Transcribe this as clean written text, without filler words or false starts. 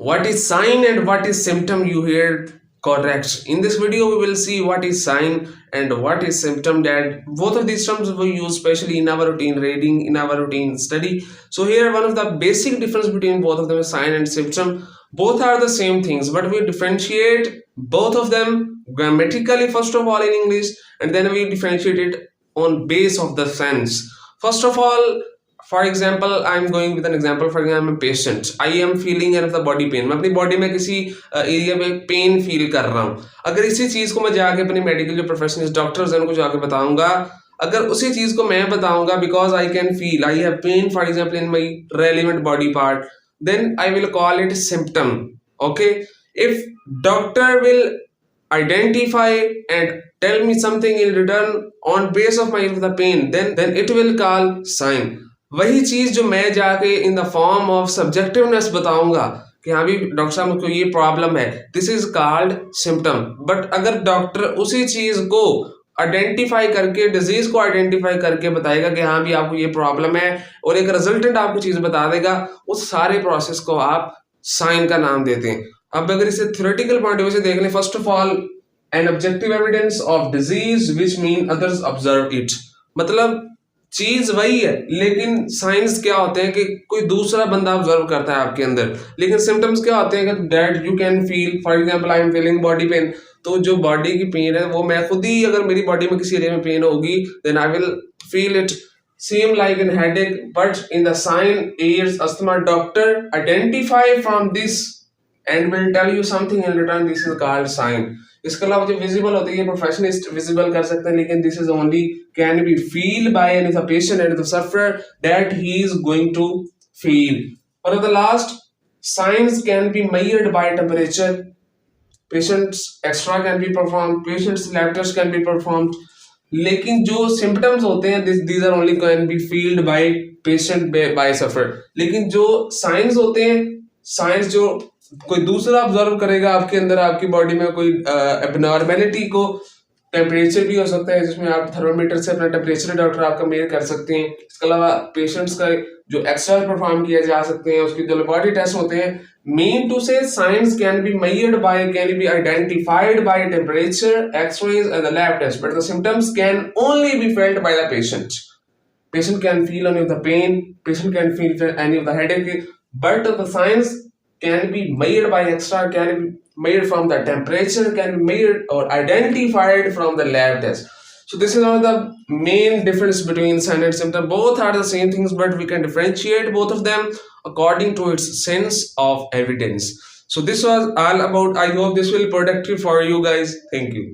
What is sign and what is symptom? You heard correct. In this video, we will see what is sign and what is symptom. That both of these terms we use especially in our routine reading, in our routine study. So here, one of the basic difference between both of them is sign and symptom. Both are the same things, but we differentiate both of them grammatically first of all in English, and then we differentiate it on base of the sense. First of all, for example I am going with an example for example patient I am feeling an of the body pain मैं अपनी body में किसी area में pain feel कर रहा हूँ अगर इसी चीज़ को मैं जाके अपने मेडिकल जो प्रोफेशनल्स डॉक्टर्स हैं उनको जाके बताऊंगा अगर उसी चीज़ को मैं बताऊंगा because I can feel I have pain for example in my relevant body part then I will call it symptom. Okay, if doctor will identify and tell me something in return on base of my the pain, then it will call sign. वही चीज जो मैं जाके in the form of सब्जेक्टिवनेस बताऊंगा कि हाँ भी doctor साहब मुझको ये प्रॉब्लम है, this is called symptom. But अगर डॉक्टर उसी चीज को आइडेंटिफाई करके डिजीज को आइडेंटिफाई करके बताएगा कि हाँ भी आपको ये प्रॉब्लम है और एक रिजल्टेंट आपको चीज बता देगा, उस सारे प्रोसेस को आप साइन का नाम देते हैं. अब अगर इसे थ्योरेटिकल पॉइंट ऑफ व्यू से देख लें, first of all an objective evidence of disease which mean others observe it. मतलब चीज वही है लेकिन साइंस क्या होते हैं कि कोई दूसरा बंदा ऑब्जर्व करता है आपके अंदर. लेकिन सिम्टम्स क्या होते हैं कि that you can feel. For example I am feeling body pain, तो जो बॉडी की पेन है वो मैं खुद ही, अगर मेरी बॉडी में किसी एरिया में पेन होगी then I will feel it same like an headache. But in the sign years asthma doctor identify from this and will tell you something in return, this is called sign. इसके अलावा जो visible होती है professionalist visible कर सकते हैं, लेकिन this is only can be feel by any the patient and the sufferer that he is going to feel. और the last science can be measured by temperature. Patients extra can be perform, patients lab test can be perform. लेकिन जो symptoms होते हैं these are only can be field by patient by sufferer. लेकिन जो science होते हैं, science जो कोई दूसरा ऑब्जर्व करेगा आपके अंदर, आपकी बॉडी में कोई एबनॉर्मेलिटी को, टेम्परेचर भी हो सकता है जिसमें आप थर्मोमीटर से अपना टेम्परेचर डॉक्टर आपका मेजर कर सकते हैं. इसके अलावा पेशेंट्स का जो एक्सरे परफॉर्म किया जा सकते हैं, उसकी जो लेबोरेटरी टेस्ट होते हैं. Mean to say science can be measured by, can be identified by temperature, X-rays and the lab test, but the symptoms can only be felt by the patient. Patient can feel any of the pain, patient can feel any of the headache, but the signs can be measured by extra, can be measured from the temperature, can be measured or identified from the lab test. So this is one of the main difference between sign and symptom. Both are the same things, but we can differentiate both of them according to its sense of evidence. So this was all about. I hope this will be productive for you guys. Thank you.